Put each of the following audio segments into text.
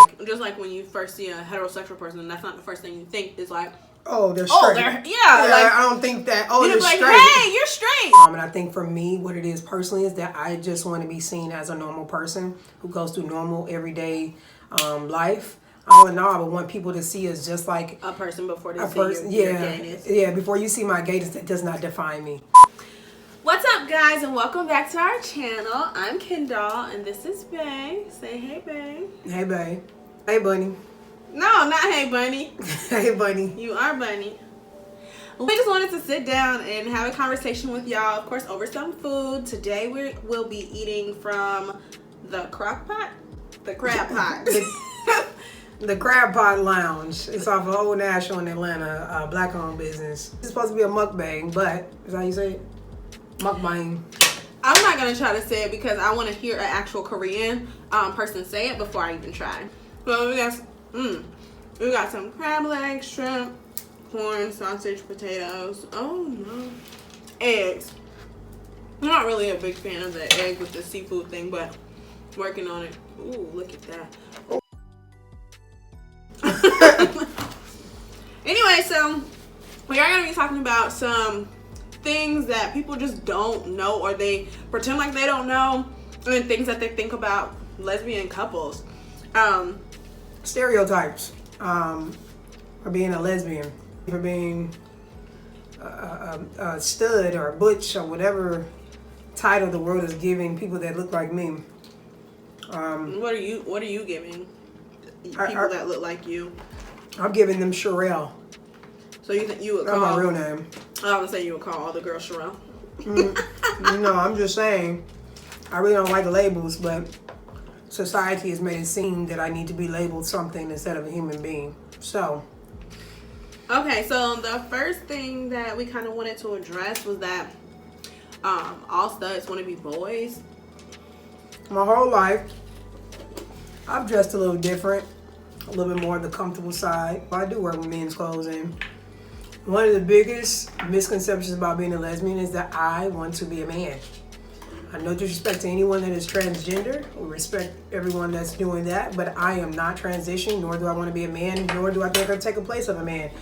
like... Just like when you first see a heterosexual person, that's not the first thing you think. It's like... Oh, they're straight. Yeah, like, I don't think that... Oh, they're straight. Hey, you're straight. And I think for me, what it is personally is that I just want to be seen as a normal person who goes through normal, everyday life. All in all, I would want people to see us just like... A person before they see your gayness. Yeah, before you see my gayness, that does not define me. What's up, guys, and welcome back to our channel. I'm Kendall, and this is Bae. Say hey, Bae. Hey, Bae. Hey, Bunny. No, not hey, Bunny. Hey, Bunny. You are Bunny. We just wanted to sit down and have a conversation with y'all, of course, over some food. Today we will be eating from the crock pot? The crab pot. The Crab Pot Lounge. It's off of Old National in Atlanta, black-owned business. It's supposed to be a mukbang, but is that how you say it? Mukbang. I'm not gonna try to say it because I want to hear an actual Korean person say it before I even try. So we got some crab legs, shrimp, corn, sausage, potatoes. Oh no, eggs. I'm not really a big fan of the egg with the seafood thing, but working on it. Ooh, look at that. Anyway, so we are going to be talking about some things that people just don't know, or they pretend like they don't know, and things that they think about lesbian couples. Stereotypes for being a lesbian, for being a stud or a butch or whatever title the world is giving people that look like me. What are you giving people that look like you? I'm giving them Sherelle. So you think you would call... That's my real name. I would say you would call all the girls Sherelle. No, I'm just saying, I really don't like labels, but society has made it seem that I need to be labeled something instead of a human being. So. Okay, so the first thing that we kind of wanted to address was that all studs want to be boys. My whole life, I've dressed a little different. A little bit more on the comfortable side. I do wear men's clothes, and one of the biggest misconceptions about being a lesbian is that I want to be a man. No disrespect to anyone that is transgender. We respect everyone that's doing that, but I am not transitioning, nor do I want to be a man, nor do I think I'll take a place of a man.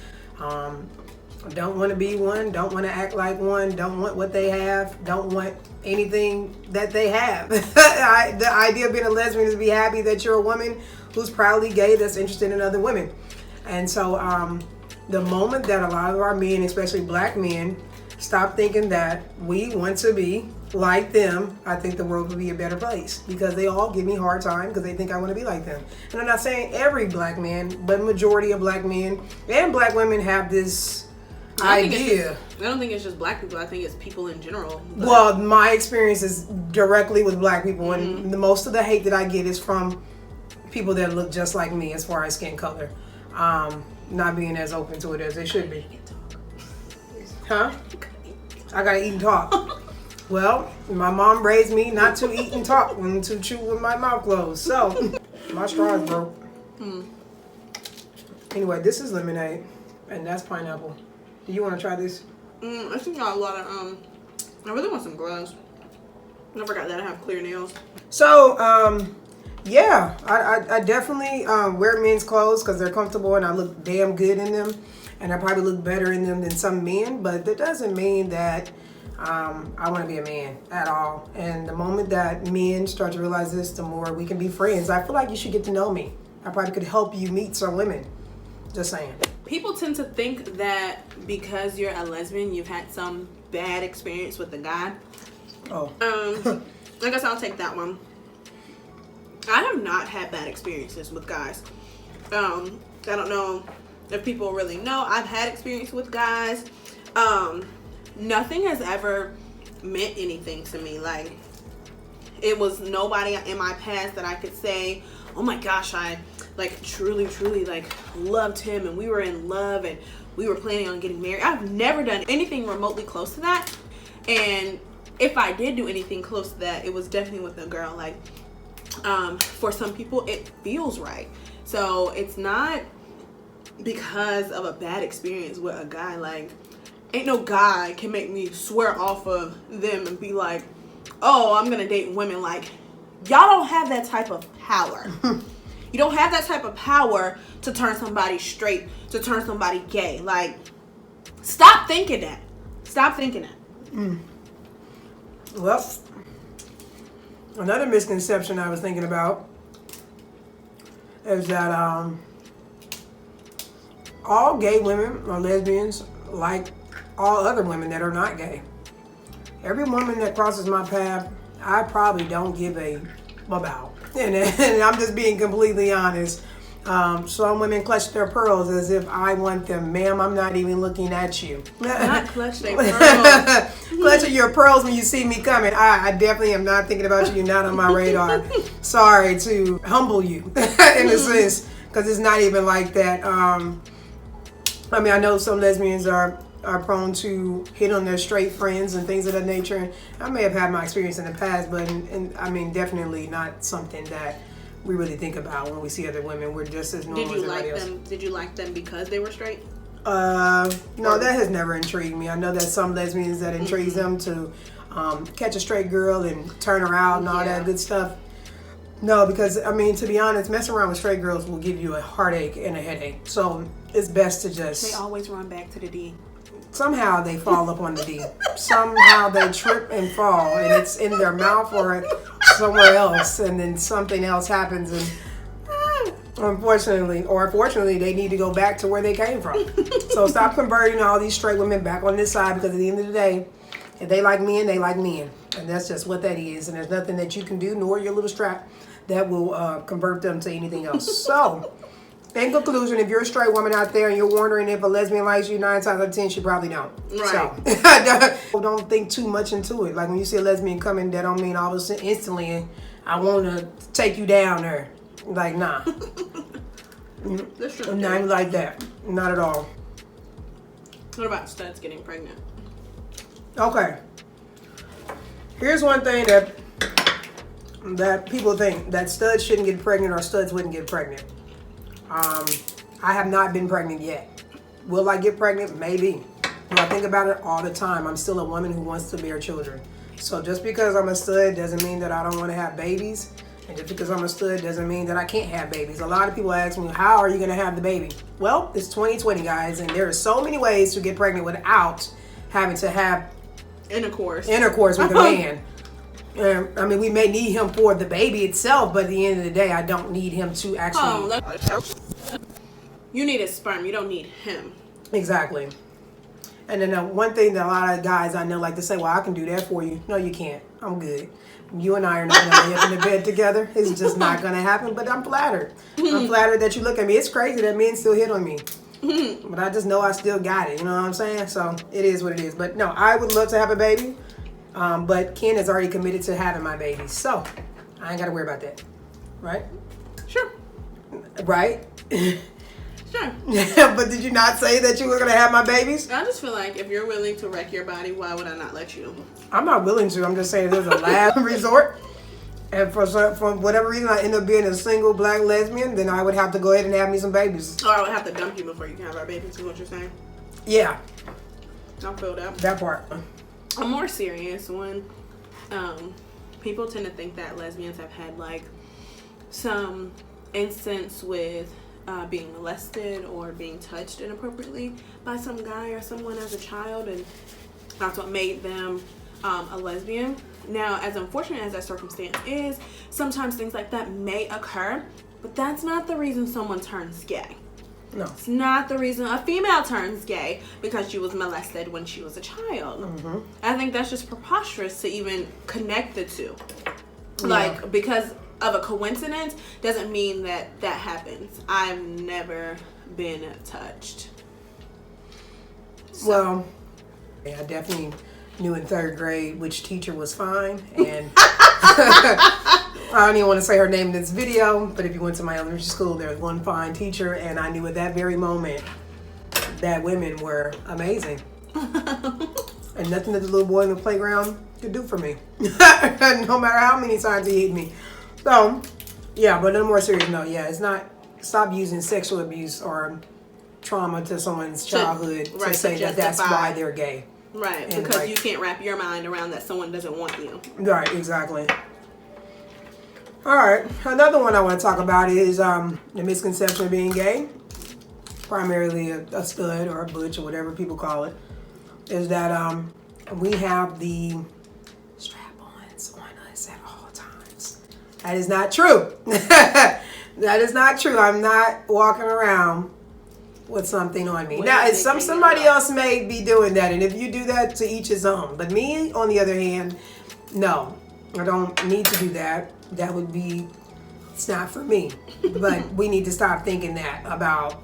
I don't want to be one, don't want to act like one, don't want what they have, don't want anything that they have. The idea of being a lesbian is to be happy that you're a woman who's proudly gay that's interested in other women. And so the moment that a lot of our men, especially black men, stop thinking that we want to be like them, I think the world would be a better place, because they all give me a hard time because they think I want to be like them. And I'm not saying every black man, but majority of black men and black women have this idea. I don't think it's just black people. I think it's people in general. But... Well, my experience is directly with black people, and the most of the hate that I get is from people that look just like me as far as skin color, not being as open to it as they should be. Huh? I gotta eat and talk. Well, my mom raised me not to eat and talk and to chew with my mouth closed. So, my straw is broke. Anyway, this is lemonade, and that's pineapple. Do you want to try this? I think I got a lot of, I really want some gloves. I forgot that I have clear nails. So, yeah, I definitely wear men's clothes because they're comfortable and I look damn good in them. And I probably look better in them than some men, but that doesn't mean that I want to be a man at all. And the moment that men start to realize this, the more we can be friends. I feel like you should get to know me. I probably could help you meet some women. Just saying. People tend to think that because you're a lesbian, you've had some bad experience with a guy. Oh. I guess I'll take that one. I have not had bad experiences with guys. I don't know if people really know. I've had experience with guys. Nothing has ever meant anything to me. Like, it was nobody in my past that I could say, oh my gosh, I like truly like loved him and we were in love and we were planning on getting married. I've never done anything remotely close to that. And if I did do anything close to that, it was definitely with a girl. Like, for some people it feels right. So it's not because of a bad experience with a guy. Like, ain't no guy can make me swear off of them and be like, oh, I'm gonna date women. Like, y'all don't have that type of power. You don't have that type of power to turn somebody straight, to turn somebody gay. Like, stop thinking that. Stop thinking that. Well, another misconception I was thinking about is that all gay women are lesbians like all other women that are not gay. Every woman that crosses my path, I probably don't give a about. And I'm just being completely honest. Some women clutch their pearls as if I want them. Ma'am, I'm not even looking at you. Not clutch their pearls. Clutching your pearls when you see me coming. I definitely am not thinking about you. You're not on my radar. Sorry to humble you in a sense, because it's not even like that. I mean, I know some lesbians are prone to hit on their straight friends and things of that nature. And I may have had my experience in the past, but I mean, definitely not something that we really think about when we see other women. We're just as normal as everybody else. Did you like them because they were straight? No, that has never intrigued me. I know that some lesbians that intrigues them to catch a straight girl and turn her out and all that good stuff. No, because I mean, to be honest, messing around with straight girls will give you a heartache and a headache. So it's best to just... They always run back to the D. Somehow they fall up on the D. Somehow they trip and fall, and it's in their mouth or somewhere else, and then something else happens, and unfortunately or fortunately, they need to go back to where they came from. So stop converting all these straight women back on this side, because at the end of the day, if they like men, they like men, and that's just what that is. And there's nothing that you can do, nor your little strap, that will convert them to anything else. So, in conclusion, if you're a straight woman out there and you're wondering if a lesbian likes you, 9 times out of 10, she probably don't. Right. So, don't think too much into it. Like when you see a lesbian coming, that don't mean all of a sudden instantly, I want to take you down there. Like, nah. That's true. Not even like that. Not at all. What about studs getting pregnant? Okay. Here's one thing that people think, that studs shouldn't get pregnant or studs wouldn't get pregnant. I have not been pregnant yet. Will I get pregnant? Maybe. Do I think about it all the time? I'm still a woman who wants to bear children. So just because I'm a stud doesn't mean that I don't want to have babies. And just because I'm a stud doesn't mean that I can't have babies. A lot of people ask me, how are you going to have the baby? Well, it's 2020, guys, and there are so many ways to get pregnant without having to have intercourse with a man. I mean, we may need him for the baby itself, but at the end of the day, I don't need him to actually... You need his sperm. You don't need him. Exactly. And then one thing that a lot of guys I know like to say, well, I can do that for you. No, you can't. I'm good. You and I are not going to lay up in the bed together. It's just not going to happen, but I'm flattered. I'm flattered that you look at me. It's crazy that men still hit on me. But I just know I still got it. You know what I'm saying? So it is what it is. But no, I would love to have a baby. But Ken is already committed to having my baby. So I ain't got to worry about that. Right? Sure. Right? Sure. But did you not say that you were going to have my babies? I just feel like if you're willing to wreck your body, why would I not let you? I'm not willing to. I'm just saying there's a last resort. And for whatever reason I end up being a single black lesbian, then I would have to go ahead and have me some babies. Or I would have to dump you before you can have our babies, is what you're saying? Yeah. I'll feel that. That part. A more serious one. People tend to think that lesbians have had like some instance with being molested or being touched inappropriately by some guy or someone as a child, and that's what made them a lesbian. Now, as unfortunate as that circumstance is, sometimes things like that may occur, but that's not the reason someone turns gay. No. It's not the reason a female turns gay because she was molested when she was a child. Mm-hmm. I think that's just preposterous to even connect the two. Yeah. Like, because of a coincidence doesn't mean that happens. I've never been touched. So. Well, I definitely knew in 3rd grade which teacher was fine, and I don't even want to say her name in this video, but if you went to my elementary school, there was one fine teacher, and I knew at that very moment that women were amazing. And nothing that the little boy in the playground could do for me. No matter how many times he hit me. So, yeah, but on a more serious note, yeah, it's not, stop using sexual abuse or trauma to someone's childhood to say that that's why they're gay. Right, and because you can't wrap your mind around that someone doesn't want you. Right, exactly. All right. Another one I want to talk about is the misconception of being gay. Primarily a stud or a butch or whatever people call it. Is that we have the strap-ons on us at all times. That is not true. That is not true. I'm not walking around with something on me. Now, somebody else may be doing that, and if you do that, to each his own. But me, on the other hand, no, I don't need to do that. That would be, it's not for me. But we need to stop thinking that about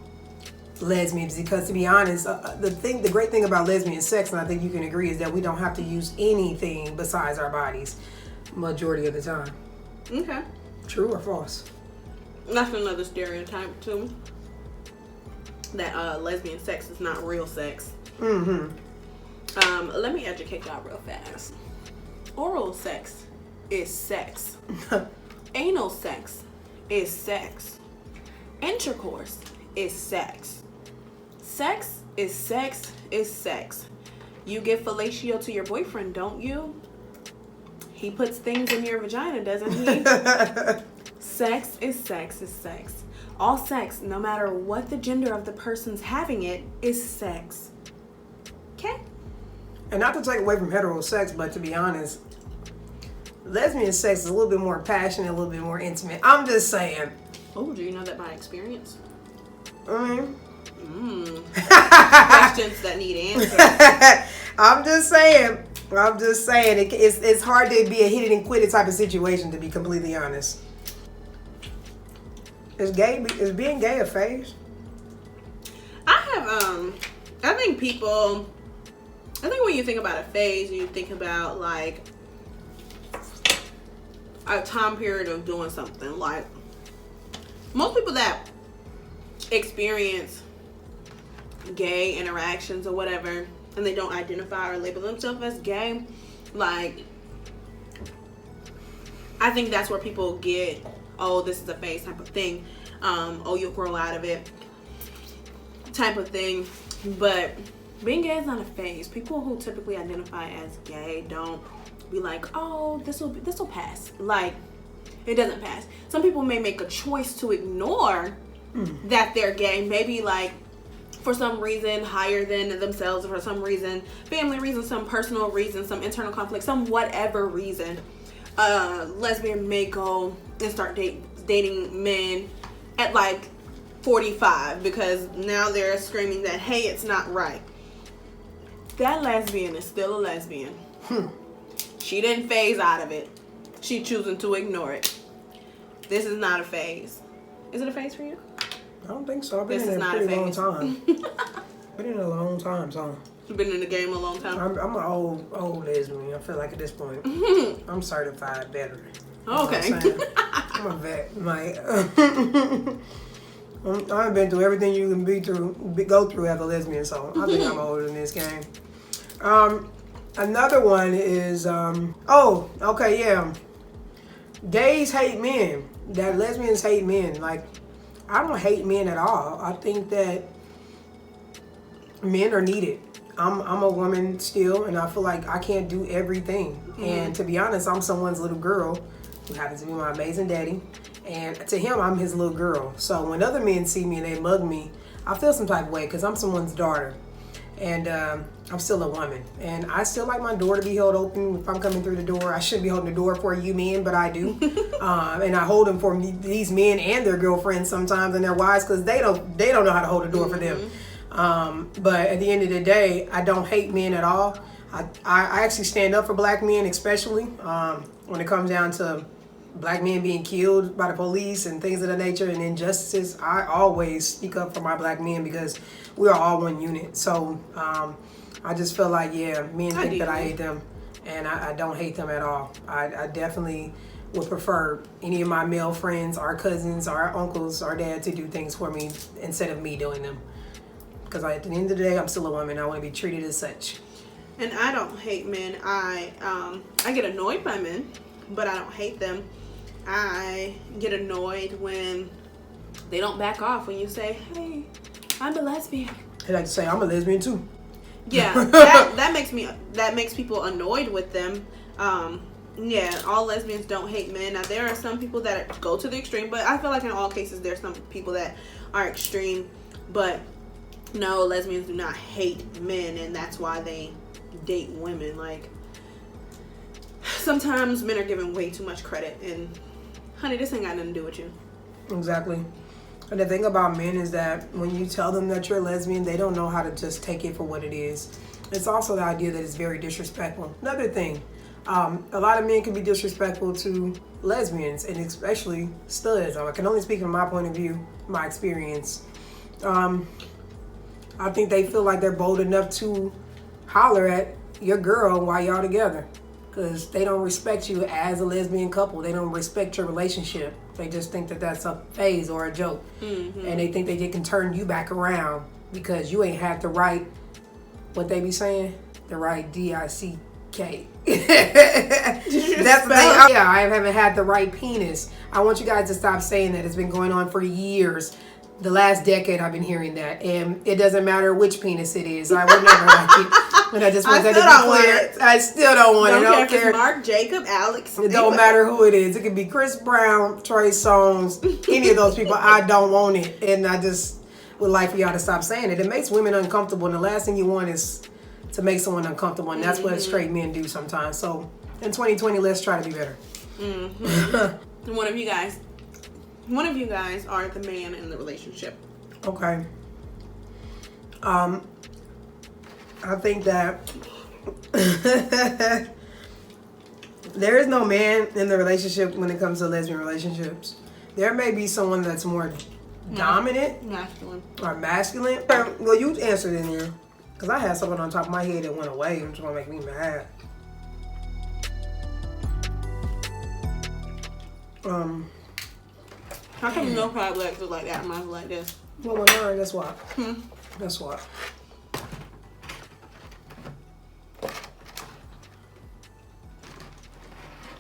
lesbians, because to be honest, the great thing about lesbian sex, and I think you can agree, is that we don't have to use anything besides our bodies majority of the time. Okay. True or false? That's another stereotype too. That lesbian sex is not real sex. Mm-hmm. Let me educate y'all real fast. Oral sex is sex. Anal sex is sex. Intercourse is sex. Sex is sex is sex. You give fellatio to your boyfriend, don't you? He puts things in your vagina, doesn't he? Sex is sex is sex. All sex, no matter what the gender of the person's having it, is sex. Okay? And not to take away from hetero sex, but to be honest, lesbian sex is a little bit more passionate, a little bit more intimate. I'm just saying. Oh, do you know that by experience? Questions that need answers. I'm just saying. It's hard to be a hit it and quit it type of situation, to be completely honest. Is being gay a phase? I think when you think about a phase, you think about like a time period of doing something. Like most people that experience gay interactions or whatever, and they don't identify or label themselves as gay, like I think that's where people get, oh, this is a phase type of thing. Oh, you'll grow out of it type of thing. But being gay is not a phase. People who typically identify as gay don't be like, oh, this will pass. Like, it doesn't pass. Some people may make a choice to ignore that they're gay. Maybe like for some reason higher than themselves, or for some reason, family reason, some personal reason, some internal conflict, some whatever reason. Lesbian may go and start dating men at like 45 because now they're screaming that, hey, it's not right. That lesbian is still a lesbian. She didn't phase out of it. She choosing to ignore it. This is not a phase. Is it a phase for you? I don't think so. I've been in a pretty long time. Been in a long time, so. You've been in the game a long time? I'm an old lesbian. I feel like at this point. I'm certified veteran. Okay. I'm a vet. I've been through everything you can go through as a lesbian, so I think I'm older in this game. Another one is, gays hate men. That lesbians hate men. Like, I don't hate men at all. I think that men are needed. I'm a woman still, and I feel like I can't do everything. And to be honest, I'm someone's little girl who happens to be my amazing daddy. And to him, I'm his little girl. So when other men see me and they mug me, I feel some type of way because I'm someone's daughter. And I'm still a woman. And I still like my door to be held open if I'm coming through the door. I shouldn't be holding the door for you men, but I do. And I hold them for these men and their girlfriends sometimes and their wives because they don't know how to hold a door for them. But at the end of the day, I don't hate men at all. I actually stand up for black men, especially when it comes down to black men being killed by the police and things of that nature and injustices. I always speak up for my black men because we are all one unit. So I just feel like, men think that I hate them, and I don't hate them at all. I definitely would prefer any of my male friends, our cousins, our uncles, our dad to do things for me instead of me doing them. Because at the end of the day, I'm still a woman. I want to be treated as such. And I don't hate men. I get annoyed by men, but I don't hate them. I get annoyed when they don't back off when you say, hey, I'm a lesbian. I like to say I'm a lesbian too. Yeah, that makes people annoyed with them. yeah, all lesbians don't hate men. Now, there are some people that go to the extreme, but I feel like in all cases, there's some people that are extreme. But no, lesbians do not hate men, and that's why they date women. Like, sometimes men are given way too much credit, and honey, this ain't got nothing to do with you. Exactly. And the thing about men is that when you tell them that you're a lesbian, they don't know how to just take it for what it is. It's also the idea that it's very disrespectful. Another thing, a lot of men can be disrespectful to lesbians, and especially studs. I can only speak from my point of view, my experience. I think they feel like they're bold enough to holler at your girl while y'all together, because they don't respect you as a lesbian couple. They don't respect your relationship. They just think that that's a phase or a joke. Mm-hmm. And they think they can turn you back around because you ain't had the right, what they be saying? The right D-I-C-K. That's the thing. Yeah, I haven't had the right penis. I want you guys to stop saying that. It's been going on for years. The last decade I've been hearing that. And it doesn't matter which penis it is. I would never like it. And I just want that to be clear. I still don't want it. I don't care. If it's Mark, Jacob, Alex. It don't matter who it is. It could be Chris Brown, Trey Songz, any of those people. I don't want it. And I just would like for y'all to stop saying it. It makes women uncomfortable. And the last thing you want is to make someone uncomfortable. And that's what straight men do sometimes. So in 2020, let's try to be better. Mm-hmm. One of you guys are the man in the relationship. Okay. I think that there is no man in the relationship when it comes to lesbian relationships. There may be someone that's more dominant, masculine, or masculine. Well, you answered in here because I had something on top of my head that went away and it's gonna make me mad. How come no crab legs look like that and mine's like this? Well, mine, guess what? Guess what?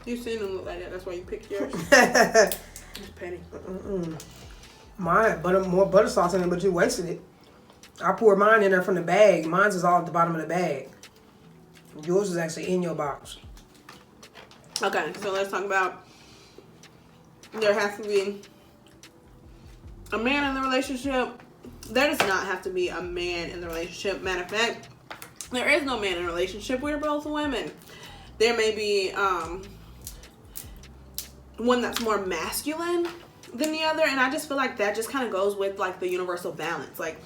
You seen them look like that, that's why you picked yours. It's petty. Mine, more butter sauce in it, but you wasted it. I poured mine in there from the bag. Mine's is all at the bottom of the bag. Yours is actually in your box. Okay, so let's talk about, there has to be a man in the relationship. There does not have to be a man in the relationship. Matter of fact, there is no man in a relationship. We're both women. There may be one that's more masculine than the other, and I just feel like that just kind of goes with like the universal balance. Like,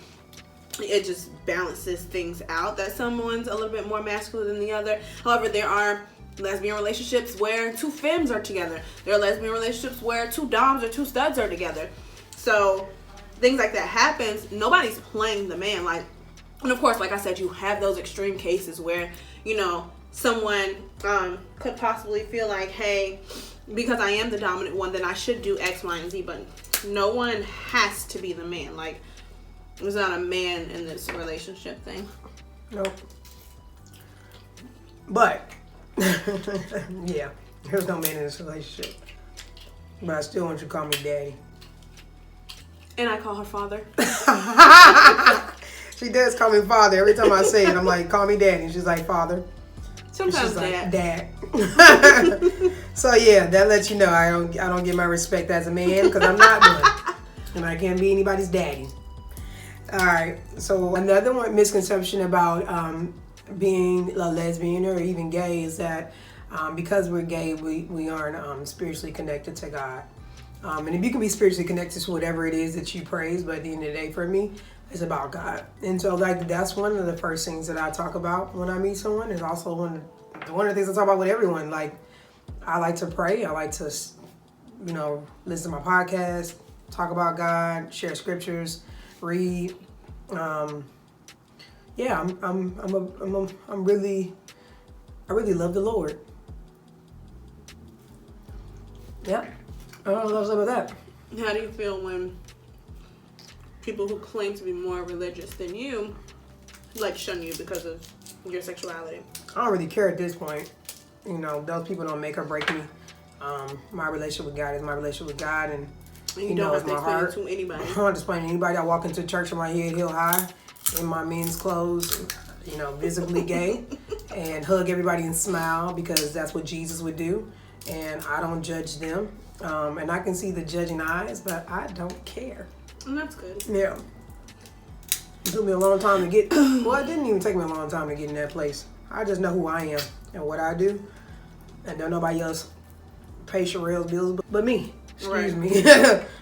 it just balances things out that someone's a little bit more masculine than the other. However, there are lesbian relationships where two femmes are together. There are lesbian relationships where two doms or two studs are together. So things like that happens. Nobody's playing the man. Like, and of course, like I said, you have those extreme cases where, you know, someone could possibly feel like, hey, because I am the dominant one, then I should do X, Y, and Z. But no one has to be the man. Like, there's not a man in this relationship thing. Nope. But yeah, there's no man in this relationship. But I still want you to call me daddy. And I call her father. She does call me father. Every time I say it, I'm like, call me daddy. She's like, father. Sometimes she's like, dad. So yeah, that lets you know I don't get my respect as a man because I'm not one. And I can't be anybody's daddy. Alright, so another one misconception about being a lesbian or even gay is that because we're gay, we aren't spiritually connected to God. And if you can be spiritually connected to whatever it is that you praise, but at the end of the day, for me, it's about God. And so, like, that's one of the first things that I talk about when I meet someone. It's also one of the things I talk about with everyone. Like, I like to pray. I like to, listen to my podcast, talk about God, share scriptures, read. I really love the Lord. Yeah. I don't know what's up with that. How do you feel when people who claim to be more religious than you like shun you because of your sexuality? I don't really care at this point. Those people don't make or break me. My relationship with God is my relationship with God, and you don't have to explain it to anybody. I don't explain to anybody. I walk into church with my head held high, in my men's clothes, visibly gay. and hug everybody and smile because that's what Jesus would do. And I don't judge them. And I can see the judging eyes, but I don't care. And that's good. Yeah. It took me a long time to get, well, it didn't even take me a long time to get in that place. I just know who I am and what I do. And don't nobody else pay Sherelle's bills but me. Excuse me.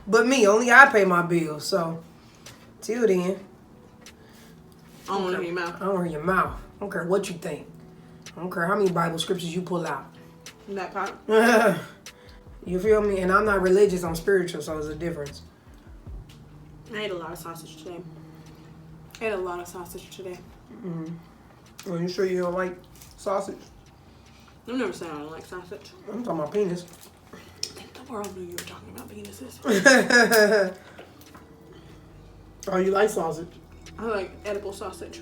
But me. Only I pay my bills. So, till then. I don't want to hear your mouth. I don't hear your mouth. I don't care what you think. I don't care how many Bible scriptures you pull out. That part. You feel me? And I'm not religious, I'm spiritual, so there's a difference. I ate a lot of sausage today. Are you sure you don't like sausage? I've never said I don't like sausage. I'm talking about penis. I think the world knew you were talking about penises. Oh, you like sausage? I like edible sausage.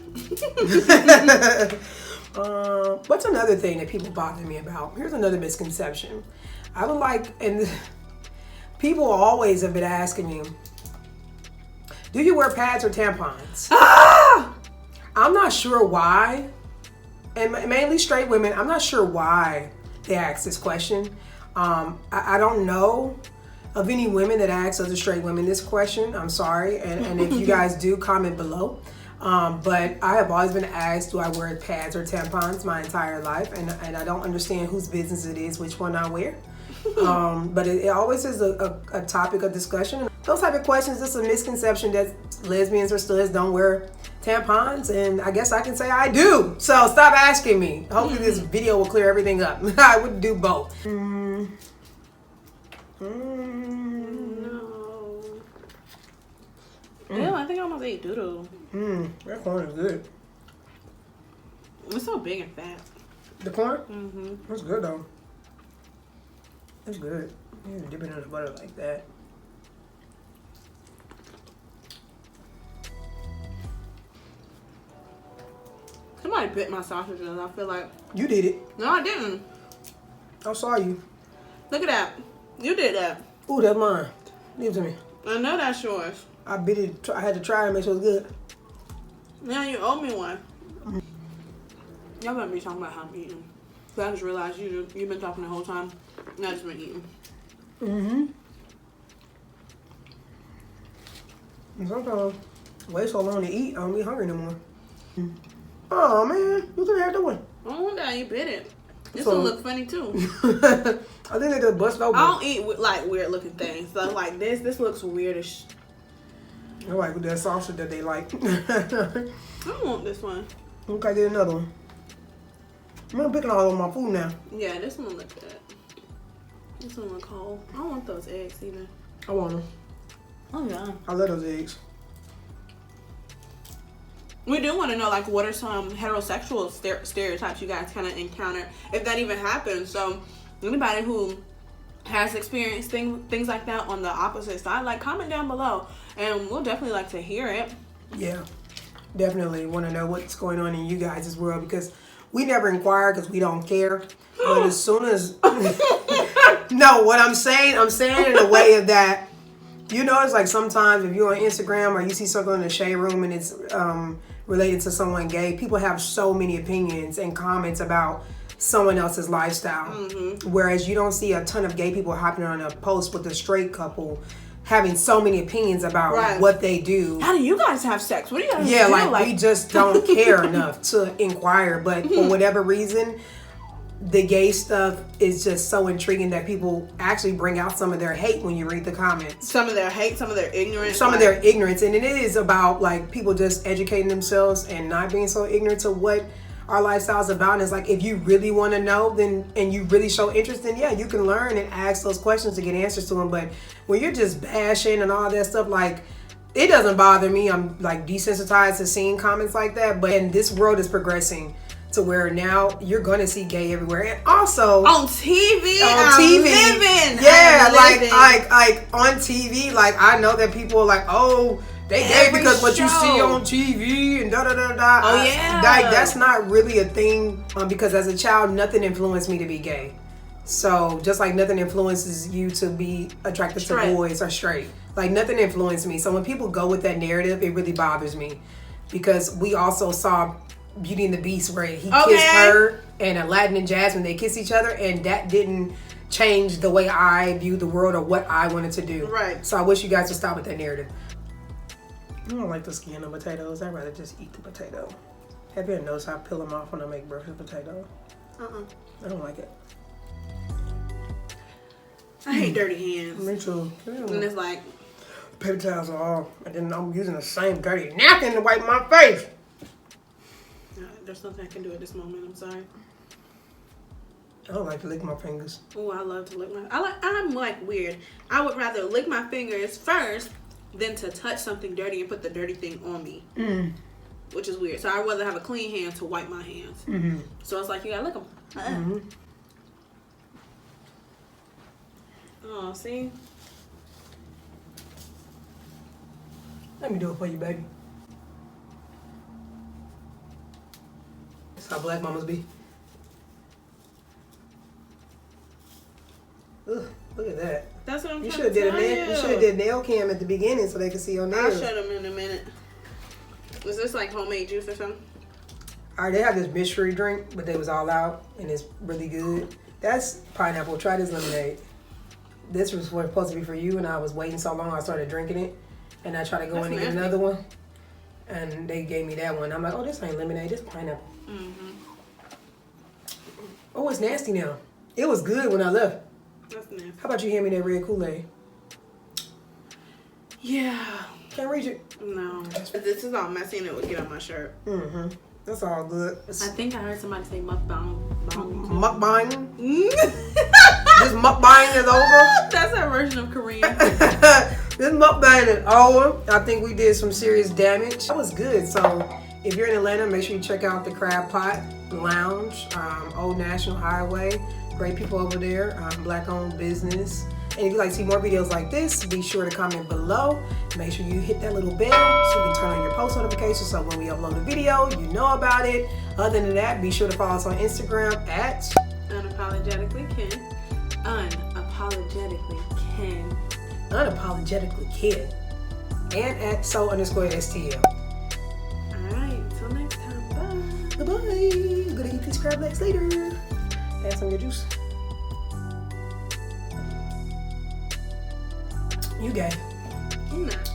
What's another thing that people bother me about? Here's another misconception. I would like, and people always have been asking me, do you wear pads or tampons? Ah! I'm not sure why, and mainly straight women, I'm not sure why they ask this question. I don't know of any women that ask other straight women this question. I'm sorry, and if you guys do, comment below. But I have always been asked, do I wear pads or tampons my entire life? And I don't understand whose business it is, which one I wear. But it always is a topic of discussion. Those type of questions, it's a misconception that lesbians or studs don't wear tampons, and I guess I can say I do. So stop asking me. Hopefully this video will clear everything up. I would do both. No. Ew, I think I almost ate doodle. That corn is good. It's so big and fat. The corn? Mm-hmm. That's good though. That's good. You dip it in the butter like that. Somebody bit my sausages. I feel like. You did it. No, I didn't. I saw you. Look at that. You did that. Ooh, that's mine. Give it to me. I know that's yours. I bit it. I had to try it and make sure it was good. Now you owe me one. Y'all better be talking about how I'm eating. So I just realized you've been talking the whole time. And I just been eating. Mm-hmm. And sometimes wait so long to eat, I don't be hungry no more. Oh man, you could have had the one. Oh, that you bit it. This So- one look funny too. I think they just bust open. I don't eat with, like weird looking things. So like this looks weirdish. I like with that sausage that they like. I don't want this one. Okay, get another one. I'm picking all over my food now. Yeah, this one look good. This one look whole. I don't want those eggs either. I want them. Oh yeah. I love those eggs. We do want to know, like, what are some heterosexual stereotypes you guys kind of encounter, if that even happens. So, anybody who has experienced things like that on the opposite side, like, comment down below, and we'll definitely like to hear it. Yeah, definitely want to know what's going on in you guys' world because we never inquire because we don't care. But as soon as no, what I'm saying in a way of that. You notice, like, sometimes if you're on Instagram or you see something in the shade room and it's related to someone gay, people have so many opinions and comments about someone else's lifestyle. Mm-hmm. Whereas you don't see a ton of gay people hopping on a post with a straight couple having so many opinions about what they do. How do you guys have sex? What do you guys do? Yeah, like we just don't care enough to inquire. But for whatever reason, the gay stuff is just so intriguing that people actually bring out some of their hate when you read the comments. Some of their hate, some of their ignorance. Some of their ignorance. And it is about, like, people just educating themselves and not being so ignorant to what our lifestyle is about. And it's like, if you really want to know, then, and you really show interest, then yeah, you can learn and ask those questions to get answers to them. But when you're just bashing and all that stuff, like, it doesn't bother me. I'm, like, desensitized to seeing comments like that. But and this world is progressing to where now you're gonna see gay everywhere, and also on TV. Yeah, like on TV. Like, I know that people are like, oh, they gay because what you see on TV and da da da da. Oh yeah, like, that's not really a thing. Because as a child, nothing influenced me to be gay. So just like nothing influences you to be attracted to boys or straight, like nothing influenced me. So when people go with that narrative, it really bothers me because we also saw Beauty and the Beast where he kissed her, and Aladdin and Jasmine, they kiss each other, and that didn't change the way I view the world or what I wanted to do. Right. So I wish you guys would stop with that narrative. I don't like the skin of potatoes. I'd rather just eat the potato. Have you ever noticed how I peel them off when I make breakfast potato? I don't like it. I hate dirty hands. Me too. And it's like... Paper towels are all, and then I'm using the same dirty napkin to wipe my face. There's nothing I can do at this moment. I'm sorry. I don't like to lick my fingers. Oh, I love to lick my... I'm like weird. I would rather lick my fingers first than to touch something dirty and put the dirty thing on me. Which is weird. So I'd rather have a clean hand to wipe my hands. So it's like, you gotta lick them. Oh, see? Let me do it for you, baby. That's how black mamas be. Ugh, look at that. That's what I'm You trying should to have tell you. You should have did nail cam at the beginning so they could see your I'll nails. show them in a minute. Is this like homemade juice or something? Alright, they have this mystery drink, but they was all out and it's really good. That's pineapple. Try this lemonade. This was supposed to be for you, and I was waiting so long I started drinking it. And I tried to go in and get another one. And they gave me that one. I'm like, oh, this ain't lemonade, this pineapple. Oh, it's nasty now. It was good when I left. That's nasty. How about you hand me that red Kool-Aid? Yeah. Can't reach it. No. This is all messy and it would get on my shirt. That's all good. I think I heard somebody say mukbang. Mukbang? This This mukbang is over. That's our version of Korean. This mukbang is over. I think we did some serious damage. That was good. So if you're in Atlanta, make sure you check out the Crab Pot Lounge, Old National Highway. Great people over there. Black-owned business. And if you'd like to see more videos like this, be sure to comment below. Make sure you hit that little bell so you can turn on your post notifications so when we upload a video, you know about it. Other than that, be sure to follow us on Instagram at Unapologetically Ken. Unapologetically Ken. Unapologetically Kid. And at so_STL. Alright, till next time. Bye. Goodbye. I'm gonna eat these crab legs later. Add some of your juice. You gay. I'm not.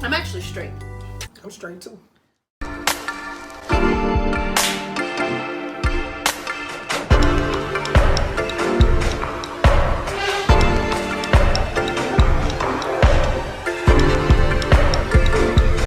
I'm actually straight. I'm straight too.